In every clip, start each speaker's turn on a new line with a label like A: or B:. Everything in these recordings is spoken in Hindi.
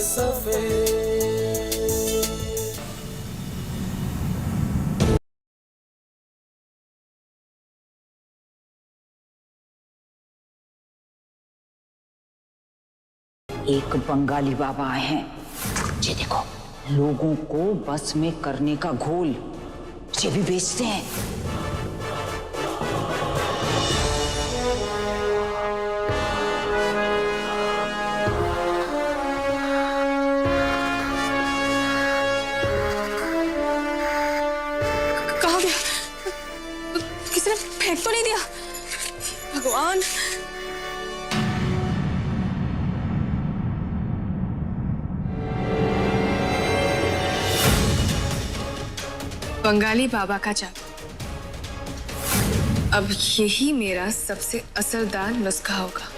A: सफेद।
B: एक बंगाली बाबा आए हैं, ये देखो, लोगों को बस में करने का घोल ये भी बेचते हैं।
C: कहाँ गया? किसी ने फेंक तो नहीं दिया? भगवान। बंगाली बाबा का जादू, अब यही मेरा सबसे असरदार नुस्खा होगा।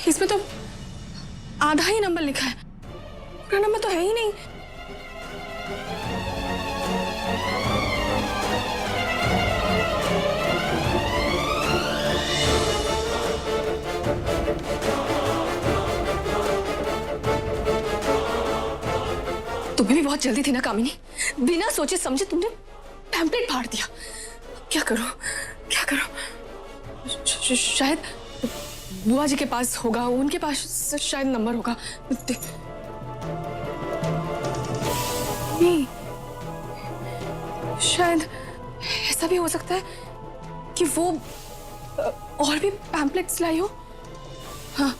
C: इसमें तो आधा ही नंबर लिखा है, पूरा नंबर तो है ही नहीं। तुम्हें भी बहुत जल्दी थी ना कामिनी, बिना सोचे समझे तुमने पैम्पलेट फाड़ दिया। क्या करो क्या करो? शायद बुआ जी के पास होगा, उनके पास शायद नंबर होगा। नहीं, शायद ऐसा भी हो सकता है कि वो और भी पैम्पलेट्स लाई हो। हाँ,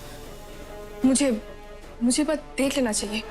C: मुझे बस देख लेना चाहिए।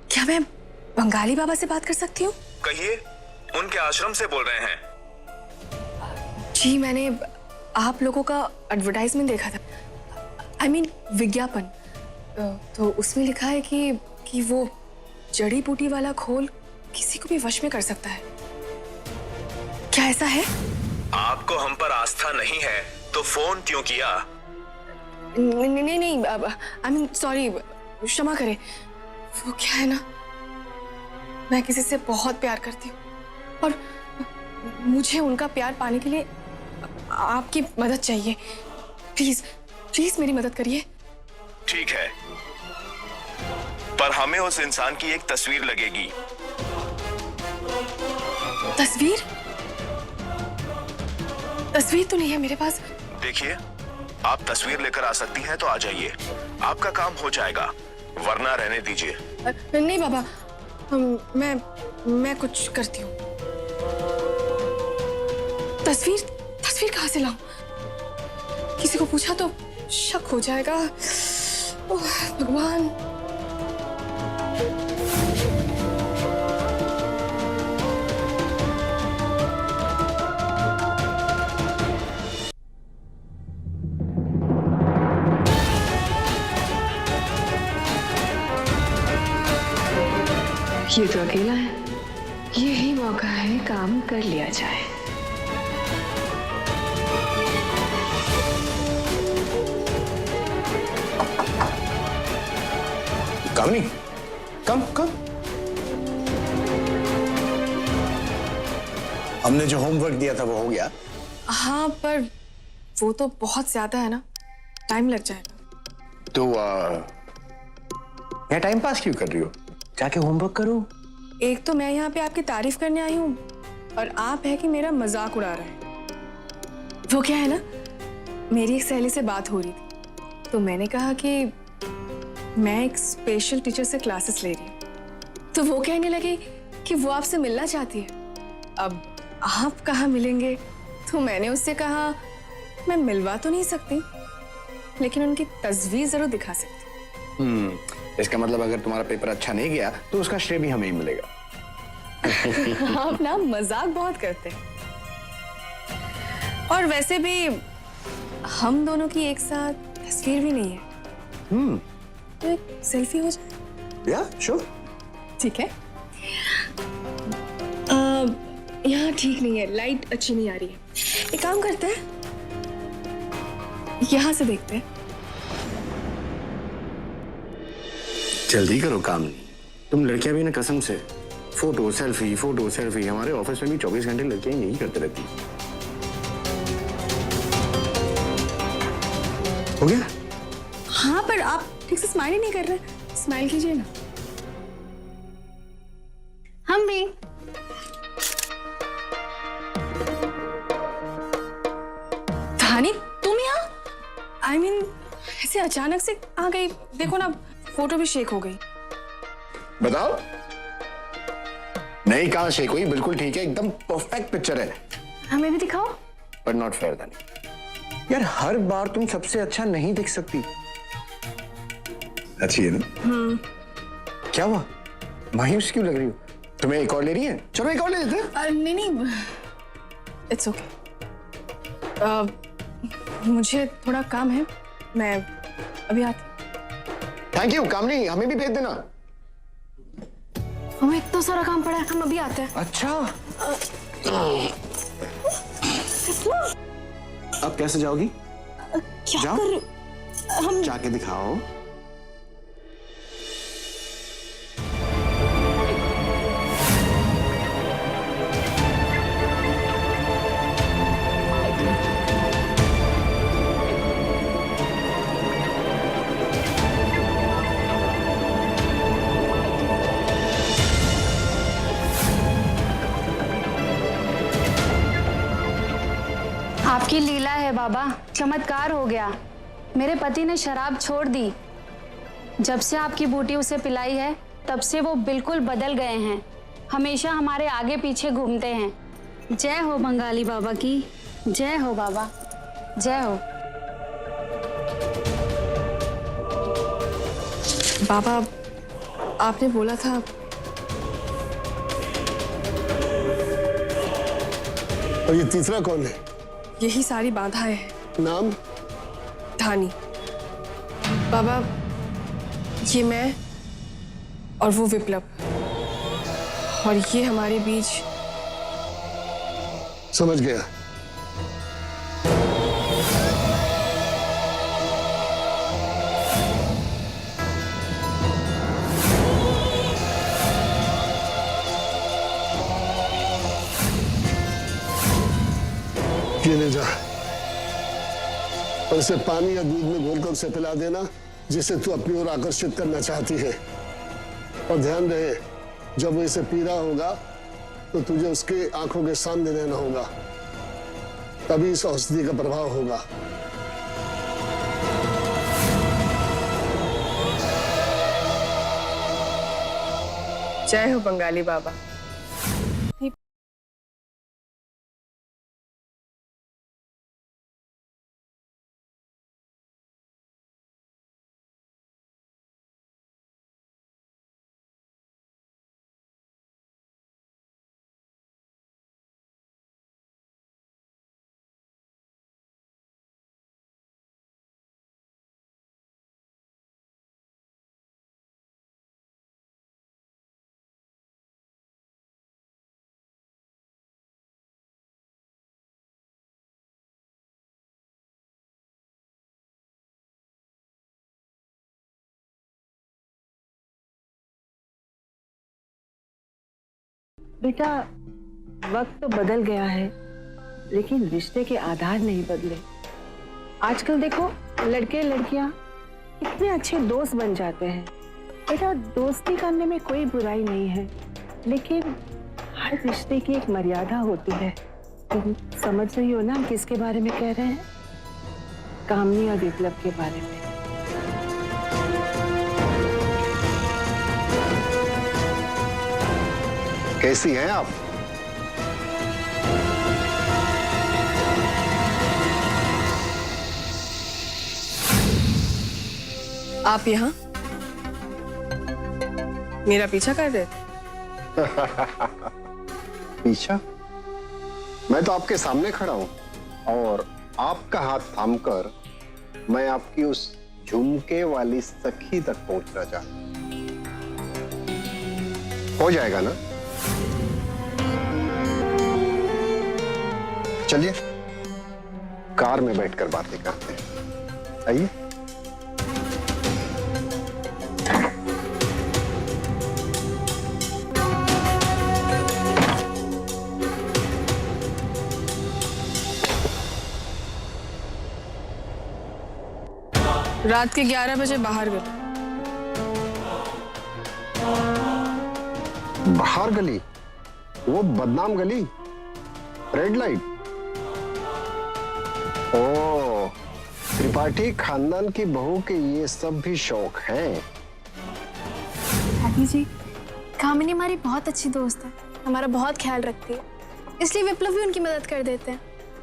C: क्या मैं बंगाली बाबा से बात कर सकती हूँ?
D: कहिए, उनके आश्रम से बोल रहे हैं।
C: जी, मैंने आप लोगों का एडवर्टाइजमेंट देखा था, I mean, विज्ञापन। तो उसमें लिखा है कि वो जड़ी बूटी वाला घोल किसी को भी वश में कर सकता है। क्या ऐसा है?
D: आपको हम पर आस्था नहीं है तो फोन क्यों किया?
C: नहीं, I mean, सॉरी, क्षमा करें। वो क्या है ना, मैं किसी से बहुत प्यार करती हूँ और मुझे उनका प्यार पाने के लिए आपकी मदद चाहिए। प्लीज मेरी मदद करिए।
D: ठीक है, पर हमें उस इंसान की एक तस्वीर लगेगी।
C: तस्वीर तो नहीं है मेरे पास।
D: देखिए, आप तस्वीर लेकर आ सकती हैं तो आ जाइए, आपका काम हो जाएगा, वरना रहने दीजिए।
C: नहीं बाबा, मैं कुछ करती हूँ। तस्वीर कहाँ से लाऊं? किसी को पूछा तो शक हो जाएगा। ओह भगवान।
E: ये तो अकेला है, यही मौका है काम कर लिया जाए।
F: कामिनी, कम। हमने जो होमवर्क दिया था वो हो गया?
C: हाँ, पर वो तो बहुत ज्यादा है ना, टाइम लग जाएगा।
F: तो यहाँ टाइम पास क्यों कर रही हो? जाके होमवर्क करो।
C: एक तो मैं यहाँ पे आपकी तारीफ करने आई हूँ और आप है कि मेरा मजाक उड़ा रहे हैं। वो क्या है ना, मेरी एक सहेली से बात हो रही थी तो मैंने कहा कि मैं एक स्पेशल टीचर से क्लासेस ले रही हूँ, तो वो कहने लगे कि वो आपसे मिलना चाहती है। अब आप कहाँ मिलेंगे? तो मैंने उससे कहा मैं मिलवा तो नहीं सकती, लेकिन उनकी तस्वीर जरूर दिखा सकती।
F: इसका मतलब अगर तुम्हारा पेपर अच्छा नहीं गया तो उसका श्रेय भी हमें ही मिलेगा।
C: आप ना मजाक बहुत करते हैं। और वैसे भी हम दोनों की एक साथ तस्वीर भी नहीं है। तो एक सेल्फी हो जाए?
F: या श्योर।
C: ठीक है। यहाँ ठीक नहीं है, लाइट अच्छी नहीं आ रही है। एक काम करते हैं, यहाँ से देखते हैं।
F: जल्दी करो काम नहीं, तुम लड़कियां भी ना कसम से फोटो सेल्फी। हमारे ऑफिस में भी 24 घंटे लड़कियां यही करते रहती हैं। हो गया?
C: हाँ, पर आप ठीक से स्माइल ही नहीं कर रहे। स्माइल कीजिए ना। हम भी। धानी, तुम यहाँ? I mean, ऐसे अचानक से आ गई। देखो ना, फोटो भी शेक हो गई।
F: बताओ। नहीं, कहां शेक हुई? बिल्कुल ठीक है, एकदम परफेक्ट पिक्चर है।
C: हमें भी दिखाओ।
F: पर नॉट फेयर धानी। यार हर बार तुम सबसे अच्छा नहीं दिख सकती। अच्छी है ना? क्या हुआ? मायूस क्यों लग रही हो? तुम्हें एक और ले रही है? चलो एक और ले लेते हैं।
C: नहीं, इट्स ओके। मुझे थोड़ा काम है, मैं अभी आती।
F: थैंक यू कामनी, हमें भी भेज देना।
C: हमें इतना सारा काम पड़ा है, हम अभी आते हैं।
F: अच्छा। अब कैसे जाओगी?
C: क्या
F: जाओ।
C: कर हम
F: जाके दिखाओ।
A: आपकी लीला है बाबा, चमत्कार हो गया। मेरे पति ने शराब छोड़ दी। जब से आपकी बूटी उसे पिलाई है, तब से वो बिल्कुल बदल गए हैं। हमेशा हमारे आगे पीछे घूमते हैं। जय हो बंगाली बाबा की, जय हो बाबा, जय हो।
C: बाबा, आपने बोला था।
G: और ये तीसरा कौन है?
C: यही सारी बाधाएं हैं।
G: नाम?
C: धानी। बाबा, ये मैं और वो विप्लव, और ये हमारे बीच।
G: समझ गया। ये ले जा और इसे पानी या दूध में घोलकर उसे पिला देना, जिसे तू अपनी ओर आकर्षित करना चाहती है। और ध्यान रहे, जब वो इसे पी रहा होगा तो तुझे उसके आंखों के सामने रहना होगा, तभी इस औषधि का प्रभाव होगा।
C: जय हो बंगाली बाबा।
E: बेटा, वक्त तो बदल गया है, लेकिन रिश्ते के आधार नहीं बदले। आजकल देखो, लड़के लड़कियां इतने अच्छे दोस्त बन जाते हैं। बेटा, दोस्ती करने में कोई बुराई नहीं है, लेकिन हर रिश्ते की एक मर्यादा होती है। तुम समझ रही हो ना किसके बारे में कह रहे हैं? कामनी और विप्लव के बारे में।
G: कैसी हैं आप?
C: आप यहाँ मेरा पीछा कर रहे थे?
G: पीछा? मैं तो आपके सामने खड़ा हूं और आपका हाथ थामकर मैं आपकी उस झुमके वाली सखी तक पहुंचना चाहता हूं। हो जाएगा ना? चलिए कार में बैठकर बातें करते हैं, आइए।
C: रात के 11 बजे बाहर गए।
G: बाहर गली? वो बदनाम गली, रेड लाइट? ओ, त्रिपाठी खानदान की बहू के ये सब भी शौक हैं।
H: दादी जी, कामिनी हमारी बहुत अच्छी दोस्त है, हमारा बहुत ख्याल रखती है, इसलिए विप्लव भी उनकी मदद कर देते हैं।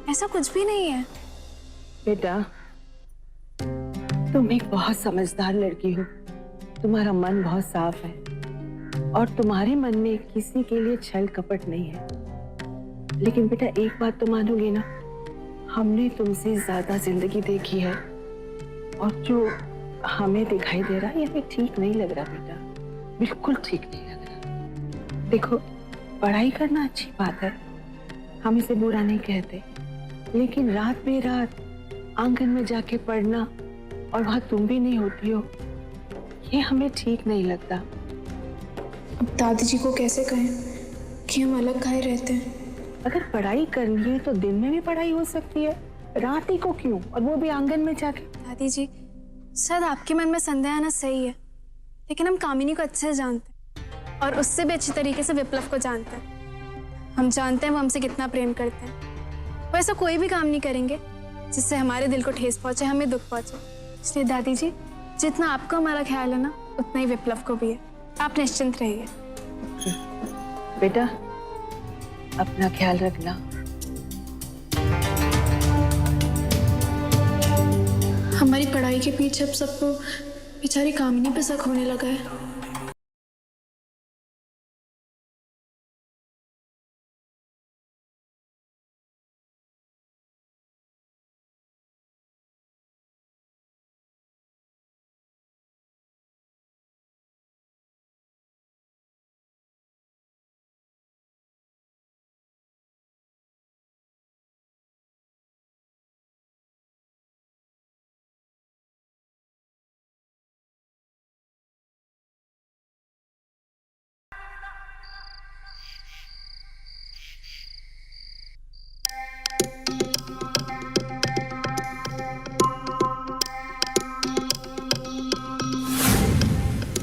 H: ऐसा कुछ भी नहीं है।
E: बेटा, तुम एक बहुत समझदार लड़की हो, तुम्हारा मन बहुत साफ है और तुम्हारे मन में किसी के लिए छल कपट नहीं है। लेकिन बेटा एक बात तो मानोगे ना, हमने तुमसे ज्यादा जिंदगी देखी है और जो हमें दिखाई दे रहा है ये हमें ठीक नहीं लग रहा बेटा, बिल्कुल ठीक नहीं लग रहा। देखो, पढ़ाई करना अच्छी बात है, हम इसे बुरा नहीं कहते, लेकिन रात बेरात आंगन में जाके पढ़ना और वहां तुम भी नहीं होती हो, ये हमें ठीक नहीं लगता।
H: अब दादी जी को कैसे कहें कि हम अलग खाए रहते हैं?
E: अगर पढ़ाई करनी है तो दिन में भी पढ़ाई हो सकती है, रात ही को क्यों, और वो भी आंगन में जाके।
H: दादी जी, शायद आपके मन में संदेह आना सही है, लेकिन हम कामिनी को अच्छे से जानते हैं और उससे भी अच्छी तरीके से विप्लव को जानते हैं। हम जानते हैं वो हमसे कितना प्रेम करते हैं। वो ऐसा कोई भी काम नहीं करेंगे जिससे हमारे दिल को ठेस पहुंचे, हमें दुख पहुंचे। इसलिए दादी जी, जितना आपको हमारा ख्याल है ना, उतना ही विप्लव को भी है। आप निश्चिंत रहिए।
E: बेटा, अपना ख्याल रखना।
H: हमारी पढ़ाई के पीछे अब सबको बेचारी कामिनी पे शक होने लगा है।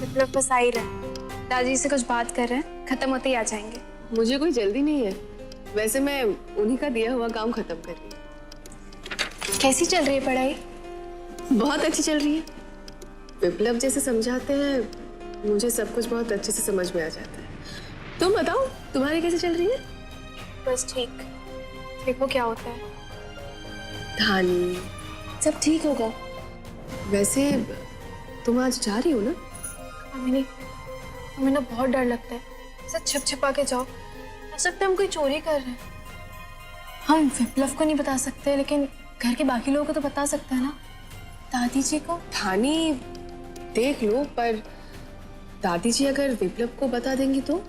H: विप्लव बस आ ही रहे, दादी से कुछ बात कर रहे हैं, खत्म होते ही आ जाएंगे।
C: मुझे कोई जल्दी नहीं है, वैसे मैं उन्हीं का दिया हुआ काम खत्म कर रही हूँ।
H: कैसी चल रही है पढ़ाई?
C: बहुत अच्छी चल रही है। विप्लव जैसे समझाते हैं, मुझे सब कुछ बहुत अच्छे से समझ में आ जाता है। तुम बताओ, तुम्हारी कैसे चल रही है?
H: बस ठीक, देखो क्या होता है।
C: धानी,
H: सब ठीक होगा।
C: वैसे तुम आज जा रही हो ना?
H: हमें ना बहुत डर लगता है, ऐसा छिप छिपा के जाओ, ऐसा लगता है हम कोई चोरी कर रहे हैं। हम विप्लव को नहीं बता सकते, लेकिन घर के बाकी लोगों को तो बता सकते हैं ना, दादी जी को।
C: धानी, देख लो, पर दादी जी अगर विप्लव को बता देंगी तो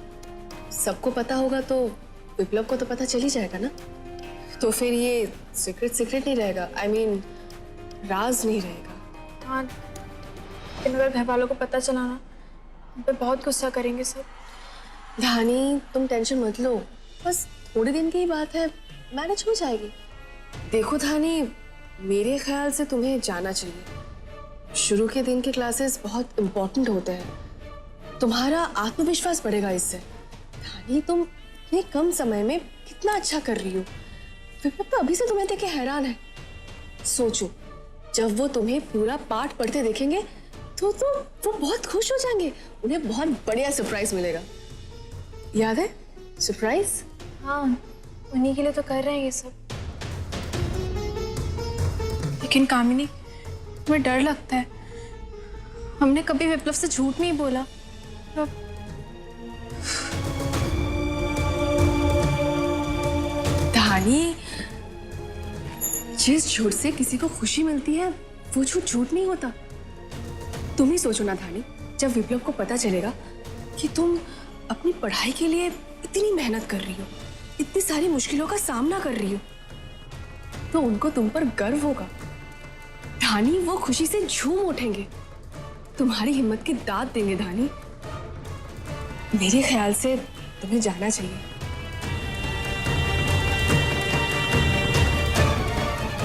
C: सबको पता होगा, तो विप्लव को तो पता चल ही जाएगा ना। तो फिर ये सीक्रेट नहीं रहेगा, I mean, राज नहीं रहेगा।
H: हाँ, लेकिन अगर घर वालों को पता चला ना, हम पे बहुत गुस्सा करेंगे सब।
C: धानी, तुम टेंशन मत लो, बस थोड़े दिन की ही बात है, मैनेज हो जाएगी। देखो धानी, मेरे ख्याल से तुम्हें जाना चाहिए। शुरू के दिन के क्लासेस बहुत इम्पोर्टेंट होते हैं, तुम्हारा आत्मविश्वास बढ़ेगा इससे। धानी, तुम इतने कम समय में कितना अच्छा कर रही हो। विप्लव तो अभी से तुम्हें देख के हैरान है। सोचो, जब वो तुम्हें पूरा पाठ पढ़ते देखेंगे तो वो बहुत खुश हो जाएंगे, उन्हें बहुत बढ़िया सरप्राइज मिलेगा। याद है सरप्राइज?
H: हाँ, उन्हीं के लिए तो कर रहे हैं ये सब। लेकिन कामिनी, मुझे डर लगता है। हमने कभी विप्लव से झूठ नहीं बोला। अब
C: धानी, जिस झूठ से किसी को खुशी मिलती है वो झूठ नहीं होता। तुम ही सोचो ना धानी, जब विप्लव को पता चलेगा कि तुम अपनी पढ़ाई के लिए इतनी मेहनत कर रही हो, इतनी सारी मुश्किलों का सामना कर रही हो, तो उनको तुम पर गर्व होगा। धानी, वो खुशी से झूम उठेंगे, तुम्हारी हिम्मत की दाद देंगे। धानी, मेरे ख्याल से तुम्हें जाना चाहिए।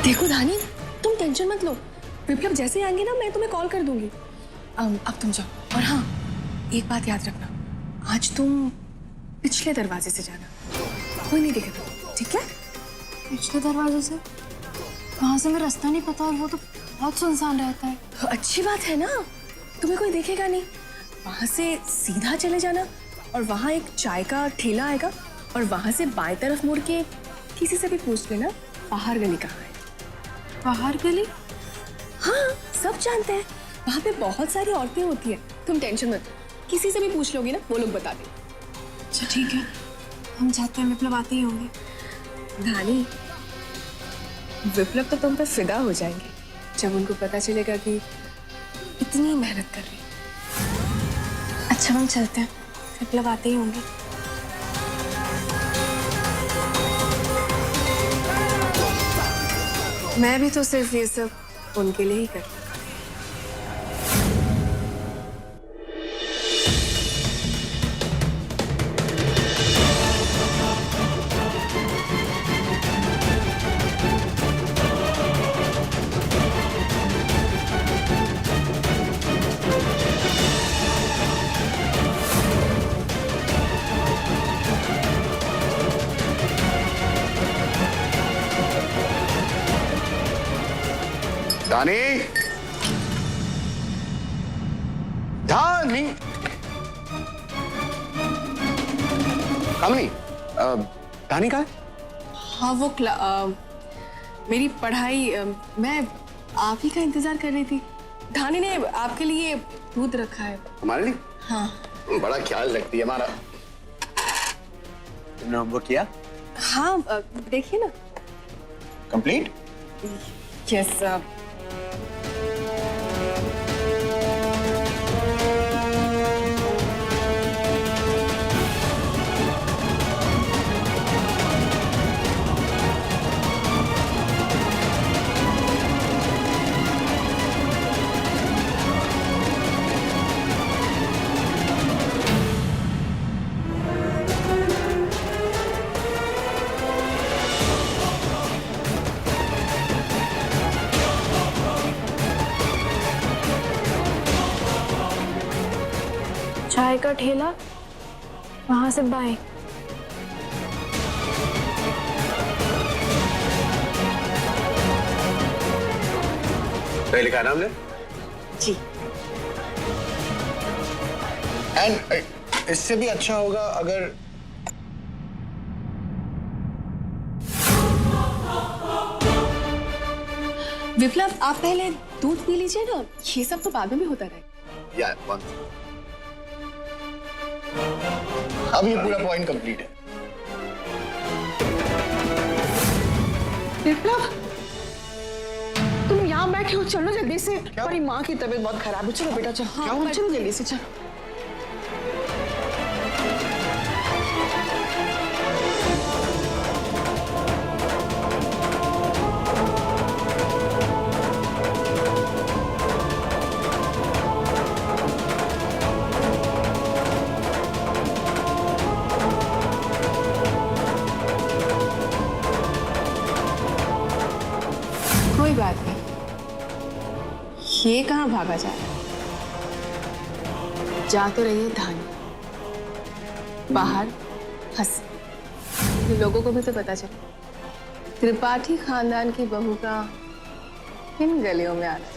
C: देखो धानी, तुम टेंशन मत लो, विप्लव जैसे आएंगे ना मैं तुम्हें कॉल कर दूंगी। अब तुम जाओ, और हाँ, एक बात याद रखना, आज तुम पिछले दरवाजे से जाना, कोई नहीं दिखेगा, ठीक है?
H: पिछले दरवाजे से? वहां से मैं रास्ता नहीं पता, और वो तो बहुत सुनसान रहता है।
C: अच्छी बात है ना, तुम्हें कोई देखेगा नहीं। वहां से सीधा चले जाना, और वहां एक चाय का ठेला आएगा, और वहां से बाएं तरफ मुड़ के किसी से भी पूछ लेना बाहर गली कहाँ है।
H: बाहर गली?
C: हाँ, सब जानते हैं, वहां पे बहुत सारी औरतें होती है, तुम टेंशन मत, किसी से भी पूछ लोगी ना, वो लोग बता देंगे।
H: अच्छा ठीक है, हम जाते हैं, विप्लव आते ही होंगे।
C: धानी, विप्लव तो तुम पे फिदा हो जाएंगे जब उनको पता चलेगा कि इतनी मेहनत कर रही।
H: अच्छा, हम चलते हैं, विप्लव आते ही होंगे।
C: मैं भी तो सिर्फ ये सब उनके लिए ही कर रही हूँ।
F: धानी, धानी, कामिनी, धानी कहाँ है?
C: हाँ, वो मेरी पढ़ाई, मैं आप ही का इंतजार कर रही थी। धानी ने आपके लिए दूध रखा है।
F: हमारे लिए?
C: हाँ।
F: बड़ा ख्याल रखती है हमारा। तुमने होमवर्क किया?
C: हाँ, देखिए ना।
F: कंप्लीट?
C: यस।
H: चाय का ठेला, वहां से बाएं।
F: पहले का नाम ले?
C: जी।
F: एंड इससे भी अच्छा होगा अगर
C: विप्लव, आप पहले दूध पी लीजिए ना, ये सब तो बाद में भी होता रहेगा।
F: यार अब ये पूरा पॉइंट कंप्लीट है।
E: विप्लव, तुम यहाँ बैठे हो, चलो जल्दी से। हमारी माँ की तबीयत बहुत खराब है, चलो बेटा चलो। हाँ, चलो जल्दी से, चलो।
C: कोई बात नहीं, ये कहाँ भागा जा रहा है? जा तो रही है धानी, बाहर हंस, लोगों को भी तो पता चले त्रिपाठी खानदान की बहू का इन गलियों में आना।